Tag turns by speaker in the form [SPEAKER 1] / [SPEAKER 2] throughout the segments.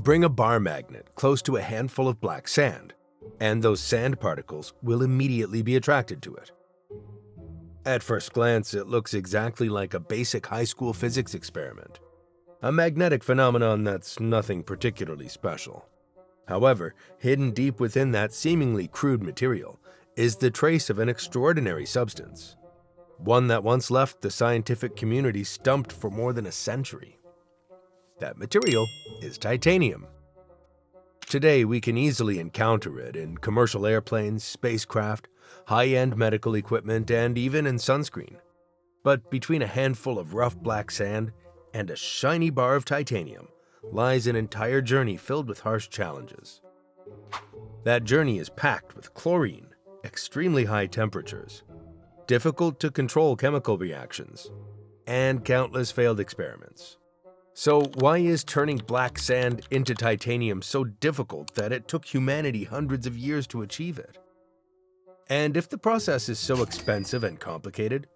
[SPEAKER 1] Bring a bar magnet close to a handful of black sand, and those sand particles will immediately be attracted to it. At first glance, it looks exactly like a basic high school physics experiment, a magnetic phenomenon that's nothing particularly special. However, hidden deep within that seemingly crude material is the trace of an extraordinary substance, one that once left the scientific community stumped for more than a century. That material is titanium. Today, we can easily encounter it in commercial airplanes, spacecraft, high-end medical equipment, and even in sunscreen. But between a handful of rough black sand and a shiny bar of titanium lies an entire journey filled with harsh challenges. That journey is packed with chlorine, extremely high temperatures, difficult to control chemical reactions, and countless failed experiments. So why is turning black sand into titanium so difficult that it took humanity hundreds of years to achieve it? And if the process is so expensive and complicated,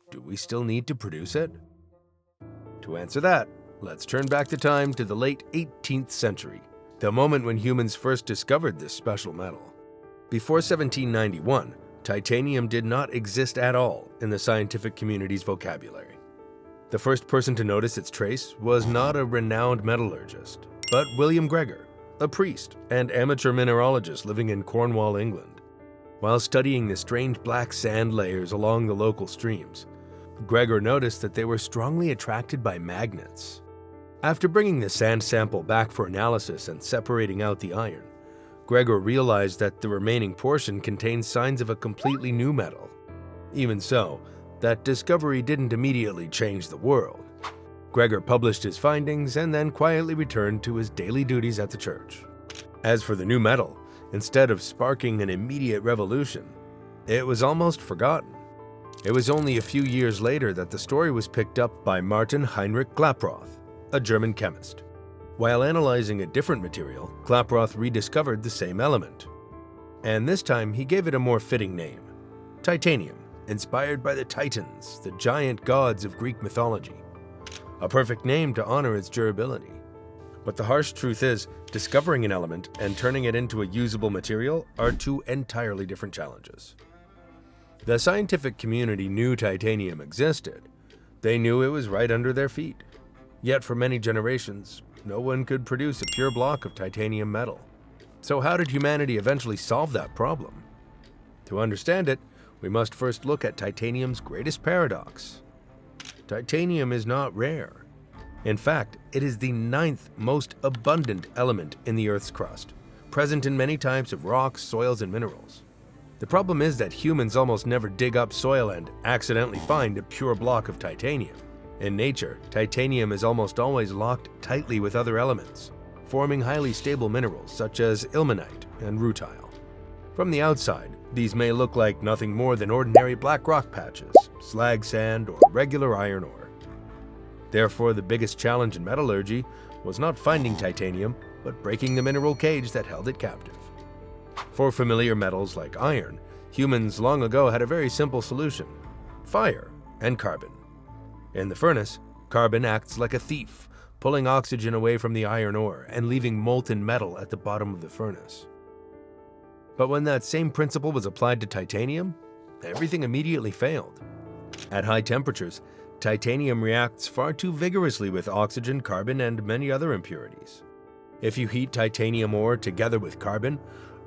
[SPEAKER 1] do we still need to produce it? To answer that, let's turn back the time to the late 18th century, the moment when humans first discovered this special metal. Before 1791, titanium did not exist at all in the scientific community's vocabulary. The first person to notice its trace was not a renowned metallurgist, but William Gregor, a priest and amateur mineralogist living in Cornwall, England. While studying the strange black sand layers along the local streams, Gregor noticed that they were strongly attracted by magnets. After bringing the sand sample back for analysis and separating out the iron, Gregor realized that the remaining portion contained signs of a completely new metal. Even so, that discovery didn't immediately change the world. Gregor published his findings and then quietly returned to his daily duties at the church. As for the new metal, instead of sparking an immediate revolution, it was almost forgotten. It was only a few years later that the story was picked up by Martin Heinrich Klaproth, a German chemist. While analyzing a different material, Klaproth rediscovered the same element. And this time he gave it a more fitting name, titanium, inspired by the Titans, the giant gods of Greek mythology. A perfect name to honor its durability. But the harsh truth is, discovering an element and turning it into a usable material are two entirely different challenges. The scientific community knew titanium existed. They knew it was right under their feet. Yet for many generations, no one could produce a pure block of titanium metal. So how did humanity eventually solve that problem? To understand it, we must first look at titanium's greatest paradox. Titanium is not rare. In fact, it is the 9th most abundant element in the Earth's crust, present in many types of rocks, soils, and minerals. The problem is that humans almost never dig up soil and accidentally find a pure block of titanium. In nature, titanium is almost always locked tightly with other elements, forming highly stable minerals such as ilmenite and rutile. From the outside, these may look like nothing more than ordinary black rock patches, slag sand, or regular iron ore. Therefore, the biggest challenge in metallurgy was not finding titanium, but breaking the mineral cage that held it captive. For familiar metals like iron, humans long ago had a very simple solution: fire and carbon. In the furnace, carbon acts like a thief, pulling oxygen away from the iron ore and leaving molten metal at the bottom of the furnace. But when that same principle was applied to titanium, everything immediately failed. At high temperatures, titanium reacts far too vigorously with oxygen, carbon, and many other impurities. If you heat titanium ore together with carbon,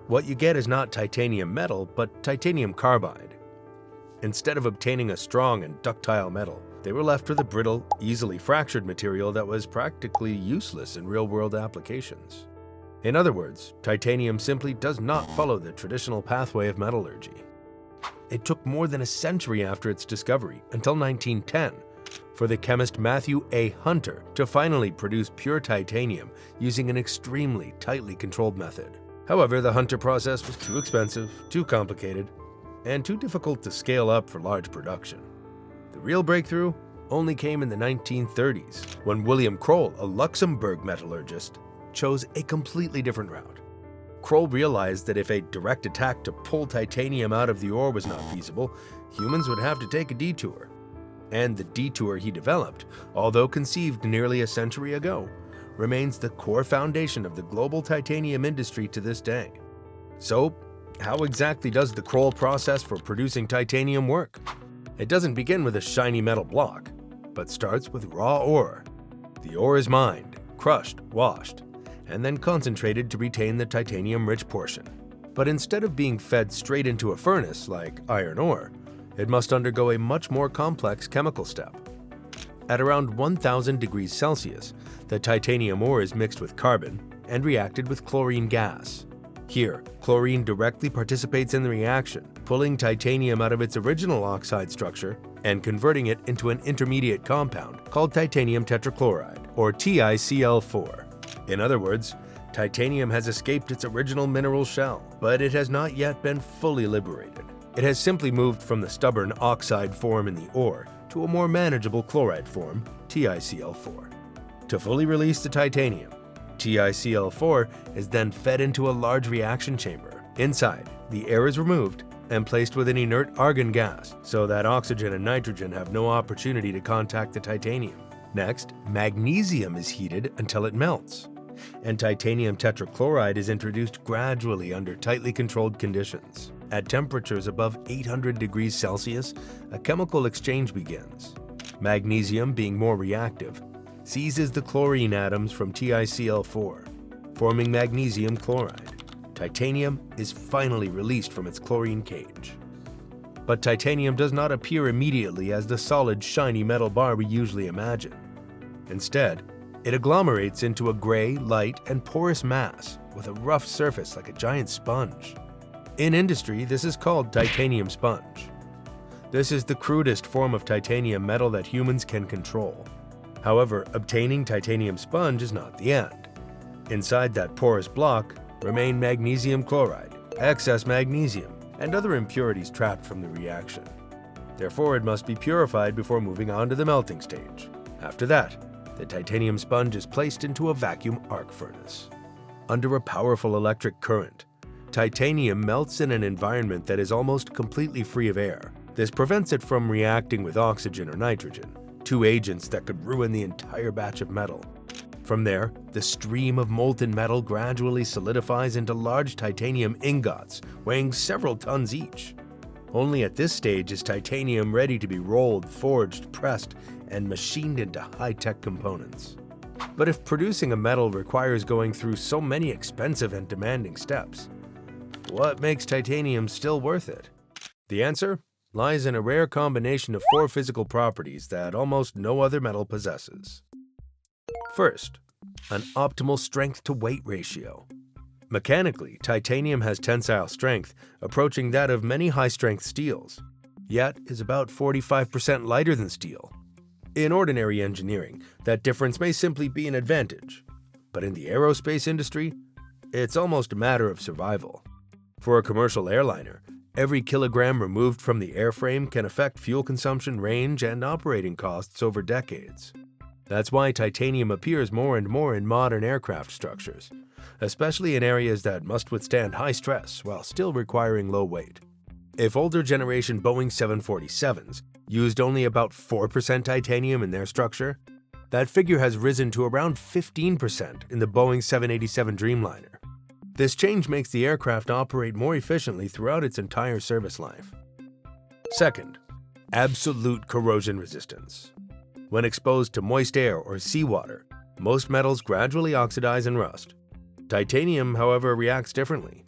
[SPEAKER 1] what you get is not titanium metal, but titanium carbide. Instead of obtaining a strong and ductile metal, they were left with a brittle, easily fractured material that was practically useless in real-world applications. In other words, titanium simply does not follow the traditional pathway of metallurgy. It took more than a century after its discovery, until 1910, for the chemist Matthew A. Hunter to finally produce pure titanium using an extremely tightly controlled method. However, the Hunter process was too expensive, too complicated, and too difficult to scale up for large production. The real breakthrough only came in the 1930s, when William Kroll, a Luxembourg metallurgist, chose a completely different route. Kroll realized that if a direct attack to pull titanium out of the ore was not feasible, humans would have to take a detour. And the detour he developed, although conceived nearly a century ago, remains the core foundation of the global titanium industry to this day. So, how exactly does the Kroll process for producing titanium work? It doesn't begin with a shiny metal block, but starts with raw ore. The ore is mined, crushed, washed, and then concentrated to retain the titanium-rich portion. But instead of being fed straight into a furnace like iron ore, it must undergo a much more complex chemical step. At around 1000 degrees Celsius, the titanium ore is mixed with carbon and reacted with chlorine gas. Here, chlorine directly participates in the reaction, pulling titanium out of its original oxide structure and converting it into an intermediate compound called titanium tetrachloride, or TiCl4. In other words, titanium has escaped its original mineral shell, but it has not yet been fully liberated. It has simply moved from the stubborn oxide form in the ore to a more manageable chloride form, TiCl4. To fully release the titanium, TiCl4 is then fed into a large reaction chamber. Inside, the air is removed and placed with an inert argon gas so that oxygen and nitrogen have no opportunity to contact the titanium. Next, magnesium is heated until it melts, and titanium tetrachloride is introduced gradually under tightly controlled conditions. At temperatures above 800 degrees Celsius, a chemical exchange begins. Magnesium, being more reactive, seizes the chlorine atoms from TiCl4, forming magnesium chloride. Titanium is finally released from its chlorine cage. But titanium does not appear immediately as the solid, shiny metal bar we usually imagine. Instead, it agglomerates into a gray, light, and porous mass with a rough surface like a giant sponge. In industry, this is called titanium sponge. This is the crudest form of titanium metal that humans can control. However, obtaining titanium sponge is not the end. Inside that porous block remain magnesium chloride, excess magnesium, and other impurities trapped from the reaction. Therefore, it must be purified before moving on to the melting stage. After that, the titanium sponge is placed into a vacuum arc furnace. Under a powerful electric current, titanium melts in an environment that is almost completely free of air. This prevents it from reacting with oxygen or nitrogen, two agents that could ruin the entire batch of metal. From there, the stream of molten metal gradually solidifies into large titanium ingots, weighing several tons each. Only at this stage is titanium ready to be rolled, forged, pressed, and machined into high-tech components. But if producing a metal requires going through so many expensive and demanding steps, what makes titanium still worth it? The answer lies in a rare combination of 4 physical properties that almost no other metal possesses. First, an optimal strength-to-weight ratio. Mechanically, titanium has tensile strength approaching that of many high-strength steels, yet is about 45% lighter than steel. In ordinary engineering, that difference may simply be an advantage, but in the aerospace industry, it's almost a matter of survival. For a commercial airliner, every kilogram removed from the airframe can affect fuel consumption, range, and operating costs over decades. That's why titanium appears more and more in modern aircraft structures, especially in areas that must withstand high stress while still requiring low weight. If older generation Boeing 747s used only about 4% titanium in their structure, that figure has risen to around 15% in the Boeing 787 Dreamliner. This change makes the aircraft operate more efficiently throughout its entire service life. Second, absolute corrosion resistance. When exposed to moist air or seawater, most metals gradually oxidize and rust. Titanium, however, reacts differently.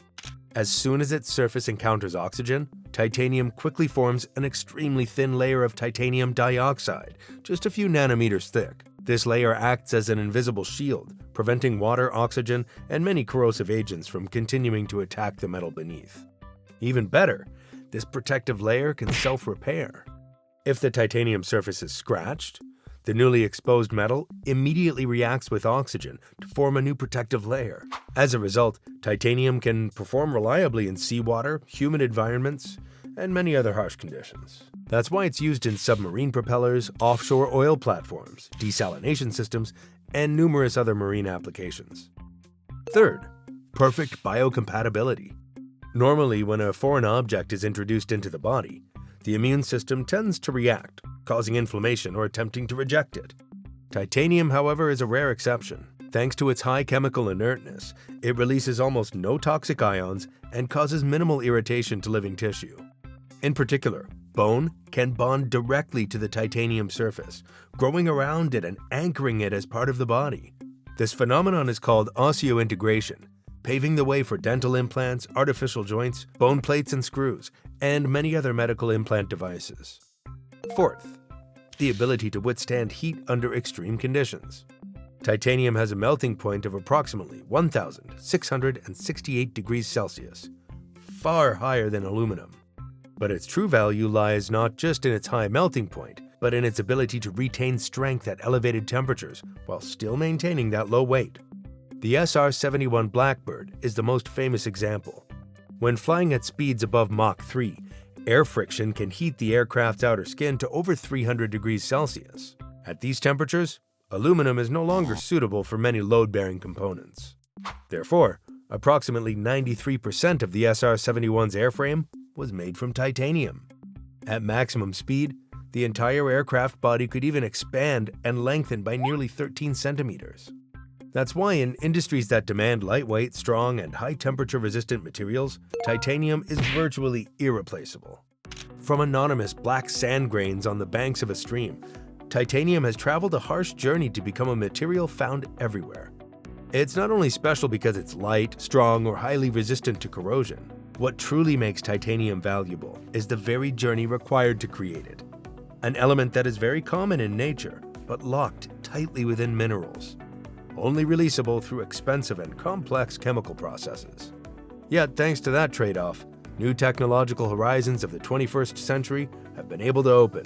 [SPEAKER 1] As soon as its surface encounters oxygen, titanium quickly forms an extremely thin layer of titanium dioxide, just a few nanometers thick. This layer acts as an invisible shield, preventing water, oxygen, and many corrosive agents from continuing to attack the metal beneath. Even better, this protective layer can self-repair. If the titanium surface is scratched, the newly exposed metal immediately reacts with oxygen to form a new protective layer. As a result, titanium can perform reliably in seawater, humid environments, and many other harsh conditions. That's why it's used in submarine propellers, offshore oil platforms, desalination systems, and numerous other marine applications. Third, perfect biocompatibility. Normally, when a foreign object is introduced into the body, the immune system tends to react, causing inflammation or attempting to reject it. Titanium, however, is a rare exception. Thanks to its high chemical inertness, it releases almost no toxic ions and causes minimal irritation to living tissue. In particular, bone can bond directly to the titanium surface, growing around it and anchoring it as part of the body. This phenomenon is called osseointegration, paving the way for dental implants, artificial joints, bone plates and screws, and many other medical implant devices. Fourth, the ability to withstand heat under extreme conditions. Titanium has a melting point of approximately 1,668 degrees Celsius, far higher than aluminum. But its true value lies not just in its high melting point, but in its ability to retain strength at elevated temperatures while still maintaining that low weight. The SR-71 Blackbird is the most famous example. When flying at speeds above Mach 3, air friction can heat the aircraft's outer skin to over 300 degrees Celsius. At these temperatures, aluminum is no longer suitable for many load-bearing components. Therefore, approximately 93% of the SR-71's airframe was made from titanium. At maximum speed, the entire aircraft body could even expand and lengthen by nearly 13 centimeters. That's why in industries that demand lightweight, strong, and high-temperature resistant materials, titanium is virtually irreplaceable. From anonymous black sand grains on the banks of a stream, titanium has traveled a harsh journey to become a material found everywhere. It's not only special because it's light, strong, or highly resistant to corrosion. What truly makes titanium valuable is the very journey required to create it. An element that is very common in nature, but locked tightly within minerals. Only releasable through expensive and complex chemical processes. Yet, thanks to that trade-off, new technological horizons of the 21st century have been able to open.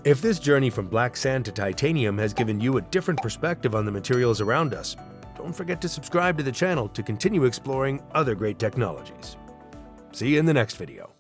[SPEAKER 1] If this journey from black sand to titanium has given you a different perspective on the materials around us, don't forget to subscribe to the channel to continue exploring other great technologies. See you in the next video.